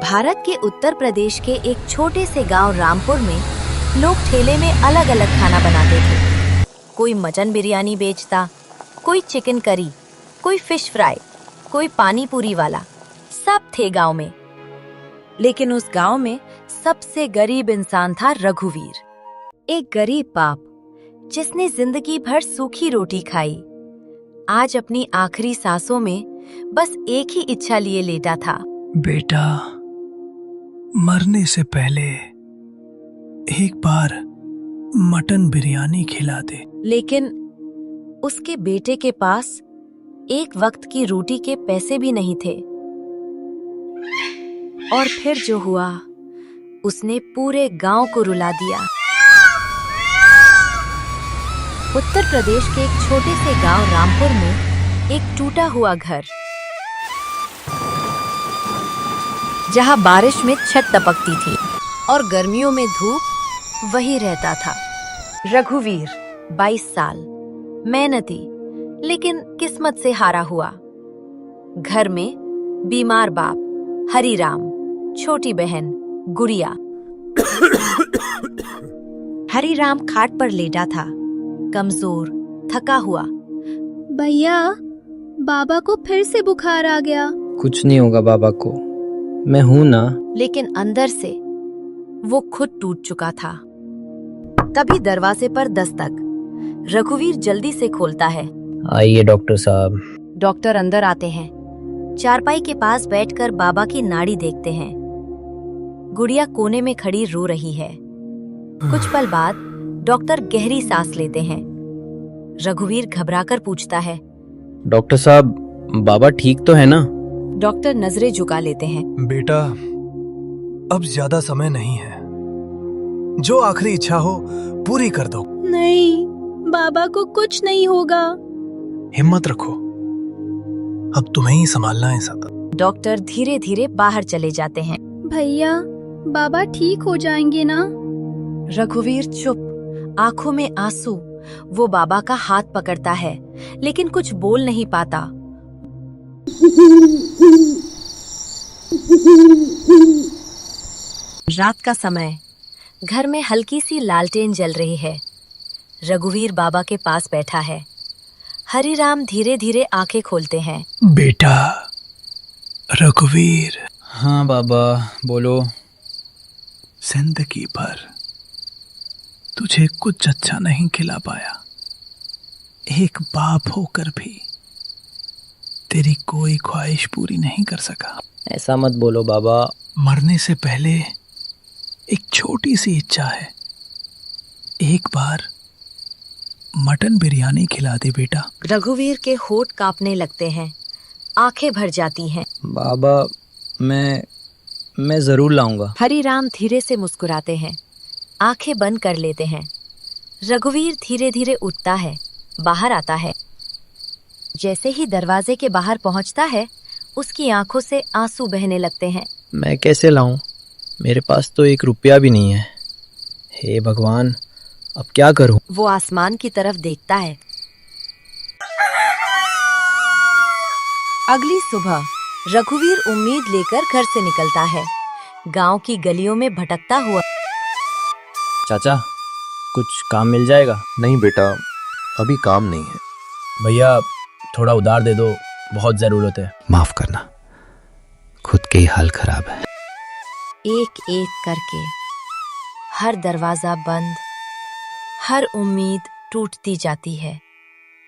भारत के उत्तर प्रदेश के एक छोटे से गांव रामपुर में लोग ठेले में अलग अलग खाना बनाते थे। कोई मटन बिरयानी बेचता, कोई चिकन करी, कोई फिश फ्राई, कोई पानी पूरी वाला, सब थे गांव में। लेकिन उस गांव में सबसे गरीब इंसान था रघुवीर, एक गरीब बाप जिसने जिंदगी भर सूखी रोटी खाई। आज अपनी आखिरी सांसों में बस एक ही इच्छा लिए लेटा था। बेटा, मरने से पहले एक बार मटन बिरयानी खिला दे। लेकिन उसके बेटे के पास एक वक्त की रोटी के पैसे भी नहीं थे। और फिर जो हुआ, उसने पूरे गांव को रुला दिया। उत्तर प्रदेश के एक छोटे से गांव रामपुर में एक टूटा हुआ घर, जहां बारिश में छत टपकती थी और गर्मियों में धूप, वही रहता था रघुवीर। 22 साल, मेहनती लेकिन किस्मत से हारा हुआ। घर में बीमार बाप हरिराम, छोटी बहन गुड़िया। हरिराम खाट पर लेटा था, कमजोर, थका हुआ। भैया, बाबा को फिर से बुखार आ गया। कुछ नहीं होगा बाबा को, मैं हूं ना। लेकिन अंदर से वो खुद टूट चुका था। तभी दरवाजे पर दस्तक। रघुवीर जल्दी से खोलता है। आइए डॉक्टर साहब। डॉक्टर अंदर आते हैं। चारपाई के पास बैठकर बाबा की नाड़ी देखते हैं। गुड़िया कोने में खड़ी रो रही है। कुछ पल बाद डॉक्टर गहरी सांस लेते हैं। रघुवीर घबराकर पूछता है, डॉक्टर साहब, बाबा ठीक तो है ना? डॉक्टर नजरें झुका लेते हैं। बेटा, अब ज्यादा समय नहीं है। जो आखिरी इच्छा हो पूरी कर दो। नहीं, बाबा को कुछ नहीं होगा। हिम्मत रखो, अब तुम्हें ही संभालना है सब। डॉक्टर धीरे धीरे बाहर चले जाते हैं। भैया, बाबा ठीक हो जाएंगे ना? रघुवीर चुप, आंखों में आंसू। वो बाबा का हाथ पकड़ता है, लेकिन कुछ बोल नहीं पाता। रात का समय, घर में हल्की सी लालटेन जल रही है। रघुवीर बाबा के पास बैठा है। हरिराम धीरे धीरे आंखें खोलते हैं। बेटा रघुवीर। हाँ बाबा, बोलो। जिंदगी भर तुझे कुछ अच्छा नहीं खिला पाया। एक बाप होकर भी तेरी कोई ख्वाहिश पूरी नहीं कर सका। ऐसा मत बोलो बाबा। मरने से पहले एक छोटी सी इच्छा है। एक बार मटन बिरयानी खिला दे बेटा। रघुवीर के होठ कांपने लगते हैं, आंखें भर जाती हैं। बाबा, मैं जरूर लाऊंगा। हरिराम धीरे से मुस्कुराते हैं, आंखें बंद कर लेते हैं। रघुवीर धीरे धीरे उठता है, बाहर आता है। जैसे ही दरवाजे के बाहर पहुंचता है, उसकी आंखों से आंसू बहने लगते हैं। मैं कैसे लाऊं? मेरे पास तो 1 रुपया भी नहीं है। हे भगवान, अब क्या करूं? वो आसमान की तरफ देखता है। अगली सुबह रघुवीर उम्मीद लेकर घर से निकलता है। गांव की गलियों में भटकता हुआ। चाचा, कुछ काम मिल जाएगा? नहीं बेटा, अभी काम नहीं है। भैया, थोड़ा उधार दे दो, बहुत जरूरत है। माफ करना, खुद के ही हाल खराब है। एक एक करके हर दरवाजा बंद, हर उम्मीद टूटती जाती है।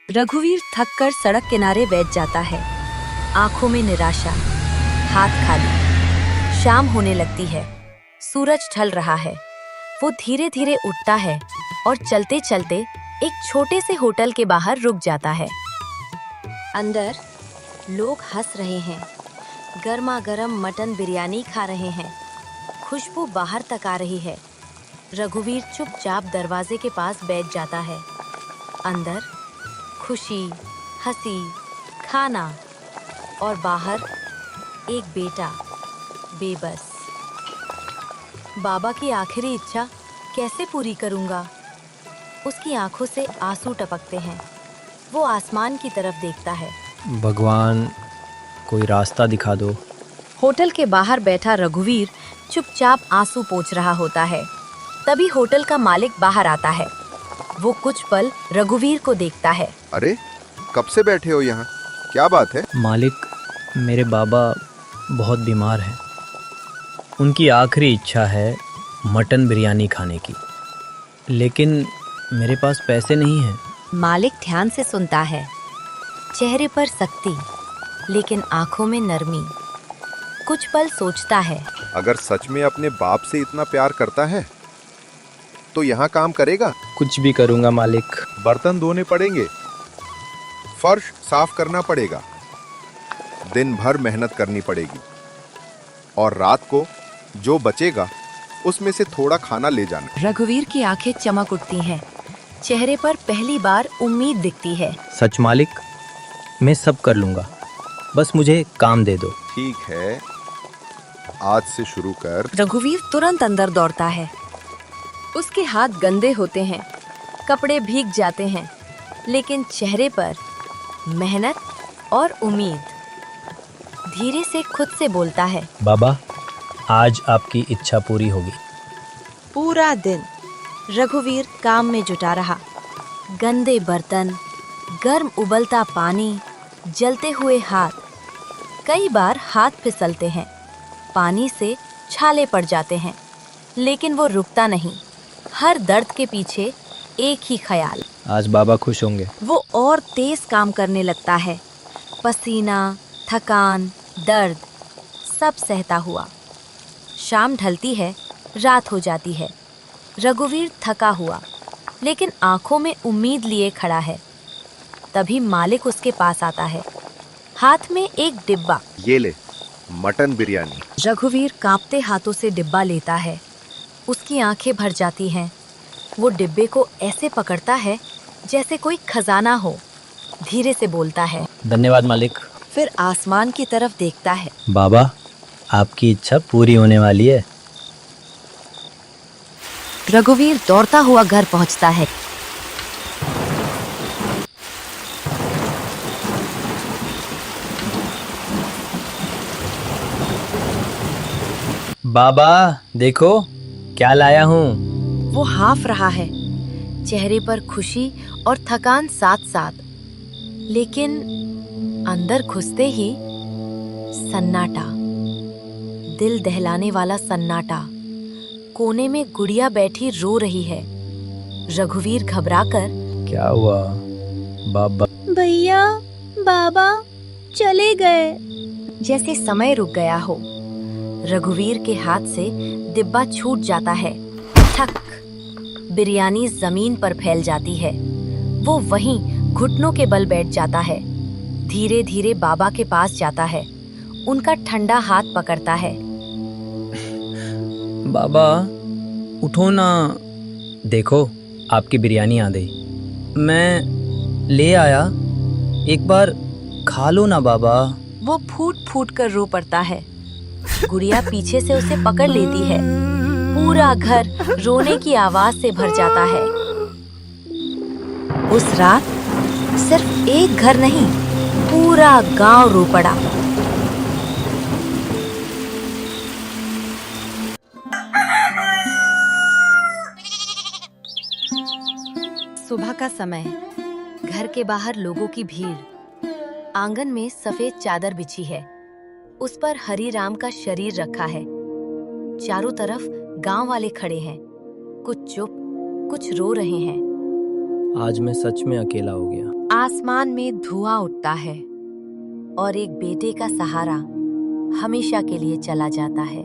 रघुवीर थककर सड़क किनारे बैठ जाता है, आंखों में निराशा, हाथ खाली। शाम होने लगती है, सूरज ढल रहा है। वो धीरे धीरे उठता है और चलते चलते एक छोटे से होटल के बाहर रुक जाता है। अंदर लोग हंस रहे हैं, गर्मा गर्म मटन बिरयानी खा रहे हैं। खुशबू बाहर तक आ रही है। रघुवीर चुपचाप दरवाजे के पास बैठ जाता है। अंदर खुशी, हंसी, खाना, और बाहर एक बेटा बेबस। बाबा की आखिरी इच्छा कैसे पूरी करूंगा? उसकी आंखों से आंसू टपकते हैं। वो आसमान की तरफ देखता है। भगवान, कोई रास्ता दिखा दो। होटल के बाहर बैठा रघुवीर चुपचाप आंसू पोंछ रहा होता है। तभी होटल का मालिक बाहर आता है। वो कुछ पल रघुवीर को देखता है। अरे कब से बैठे हो यहाँ, क्या बात है? मालिक, मेरे बाबा बहुत बीमार हैं। उनकी आखिरी इच्छा है मटन बिरयानी खाने की, लेकिन मेरे पास पैसे नहीं हैं। मालिक ध्यान से सुनता है। चेहरे पर सख्ती, लेकिन आंखों में नरमी। कुछ पल सोचता है। अगर सच में अपने बाप से इतना प्यार करता है तो यहाँ काम करेगा? कुछ भी करूँगा मालिक। बर्तन धोने पड़ेंगे, फर्श साफ करना पड़ेगा, दिन भर मेहनत करनी पड़ेगी, और रात को जो बचेगा उसमें से थोड़ा खाना ले जाना। रघुवीर की आंखें चमक उठती हैं। चेहरे पर पहली बार उम्मीद दिखती है। सच मालिक, मैं सब कर लूँगा, बस मुझे काम दे दो। ठीक है, आज से शुरू कर। रघुवीर तुरंत अंदर दौड़ता है। उसके हाथ गंदे होते हैं, कपड़े भीग जाते हैं, लेकिन चेहरे पर मेहनत और उम्मीद। धीरे से खुद से बोलता है, बाबा, आज आपकी इच्छा पूरी होगी। पूरा दिन रघुवीर काम में जुटा रहा। गंदे बर्तन, गर्म उबलता पानी, जलते हुए हाथ। कई बार हाथ फिसलते हैं, पानी से छाले पड़ जाते हैं, लेकिन वो रुकता नहीं। हर दर्द के पीछे एक ही ख्याल, आज बाबा खुश होंगे। वो और तेज काम करने लगता है। पसीना, थकान, दर्द सब सहता हुआ। शाम ढलती है, रात हो जाती है। रघुवीर थका हुआ, लेकिन आंखों में उम्मीद लिए खड़ा है। तभी मालिक उसके पास आता है, हाथ में एक डिब्बा। ये ले, मटन बिरयानी। रघुवीर कांपते हाथों से डिब्बा लेता है। उसकी आंखें भर जाती हैं। वो डिब्बे को ऐसे पकड़ता है जैसे कोई खजाना हो। धीरे से बोलता है, धन्यवाद मालिक। फिर आसमान की तरफ देखता है। बाबा, आपकी इच्छा पूरी होने वाली है। रघुवीर दौड़ता हुआ घर पहुंचता है। बाबा, देखो क्या लाया हूँ। वो हाफ रहा है, चेहरे पर खुशी और थकान साथ साथ। लेकिन अंदर घुसते ही सन्नाटा, दिल दहलाने वाला सन्नाटा। कोने में गुड़िया बैठी रो रही है। रघुवीर घबराकर, क्या हुआ बाबा? भैया, बाबा चले गए। जैसे समय रुक गया हो। रघुवीर के हाथ से डिब्बा छूट जाता है। ठक, बिरयानी जमीन पर फैल जाती है। वो वहीं घुटनों के बल बैठ जाता है। धीरे धीरे बाबा के पास जाता है। उनका ठंडा हाथ पकड़ता है। बाबा, उठो ना। देखो, आपकी बिरयानी आ गई। मैं ले आया, एक बार खा लो ना बाबा। वो फूट फूट कर रो पड़ता है। गुड़िया पीछे से उसे पकड़ लेती है। पूरा घर रोने की आवाज से भर जाता है। उस रात सिर्फ एक घर नहीं, पूरा गांव रो पड़ा। सुबह का समय, घर के बाहर लोगों की भीड़। आंगन में सफेद चादर बिछी है, उस पर हरी राम का शरीर रखा है। चारों तरफ गांव वाले खड़े हैं, कुछ चुप, कुछ रो रहे हैं। आज मैं सच में अकेला हो गया। आसमान में धुआं उठता है और एक बेटे का सहारा हमेशा के लिए चला जाता है।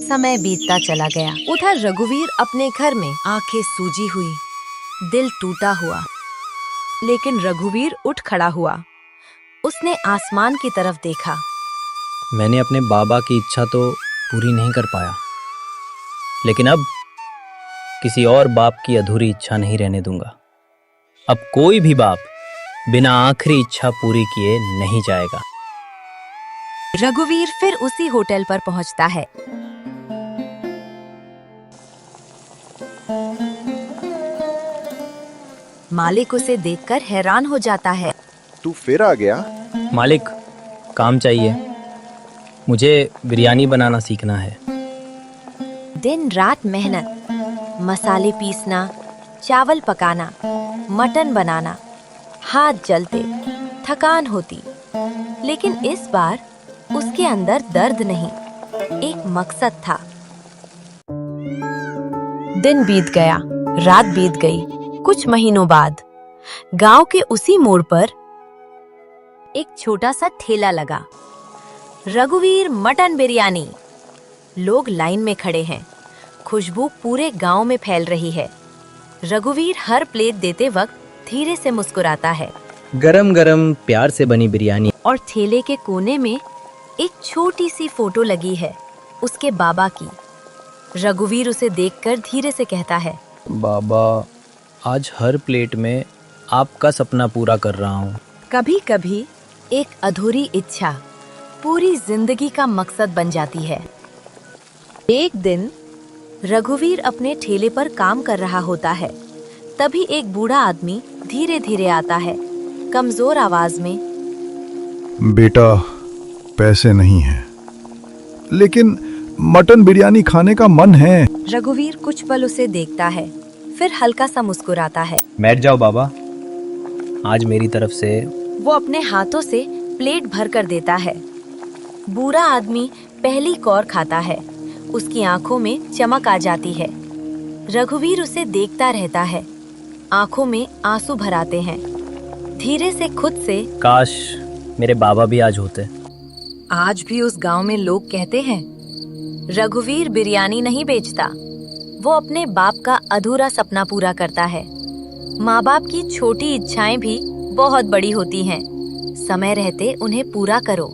समय बीतता चला गया। उधर रघुवीर अपने घर में, आंखें सूजी हुई, दिल टूटा हुआ। लेकिन रघुवीर उठ खड़ा हुआ। उसने आसमान की तरफ देखा। मैंने अपने बाबा की इच्छा तो पूरी नहीं कर पाया, लेकिन अब किसी और बाप की अधूरी इच्छा नहीं रहने दूंगा। अब कोई भी बाप बिना आखिरी इच्छा पूरी किए नहीं जाएगा। रघुवीर फिर उसी होटल पर पहुंचता है। मालिक उसे देखकर हैरान हो जाता है। तू फिर आ गया? मालिक, काम चाहिए। मुझे बिरयानी बनाना सीखना है। दिन रात मेहनत, मसाले पीसना, चावल पकाना, मटन बनाना, हाथ जलते, थकान होती, लेकिन इस बार उसके अंदर दर्द नहीं, एक मकसद था। दिन बीत गया, रात बीत गई। कुछ महीनों बाद गांव के उसी मोड़ पर एक छोटा सा ठेला लगा। रघुवीर मटन बिरयानी। लोग लाइन में खड़े हैं, खुशबू पूरे गांव में फैल रही है। रघुवीर हर प्लेट देते वक्त धीरे से मुस्कुराता है गरम गरम प्यार से बनी बिरयानी। और ठेले के कोने में एक छोटी सी फोटो लगी है, उसके बाबा की। रघुवीर उसे देखकर धीरे से कहता है, बाबा, आज हर प्लेट में आपका सपना पूरा कर रहा हूँ। कभी कभी एक अधूरी इच्छा पूरी जिंदगी का मकसद बन जाती है। एक दिन रघुवीर अपने ठेले पर काम कर रहा होता है। तभी एक बूढ़ा आदमी धीरे धीरे आता है, कमजोर आवाज में। बेटा, पैसे नहीं हैं, लेकिन मटन बिरयानी खाने का मन है। रघुवीर कुछ पल उसे देखता है, फिर हल्का सा मुस्कुराता है। बैठ जाओ बाबा, आज मेरी तरफ से। वो अपने हाथों से प्लेट भर कर देता है। बूढ़ा आदमी पहली कौर खाता है, उसकी आंखों में चमक आ जाती है। रघुवीर उसे देखता रहता है, आंखों में आंसू भर आते हैं। धीरे से खुद से, काश मेरे बाबा भी आज होते। आज भी उस गांव में लोग कहते हैं, रघुवीर बिरयानी नहीं बेचता, वो अपने बाप का अधूरा सपना पूरा करता है। माँ बाप की छोटी इच्छाएं भी बहुत बड़ी होती हैं, समय रहते उन्हें पूरा करो।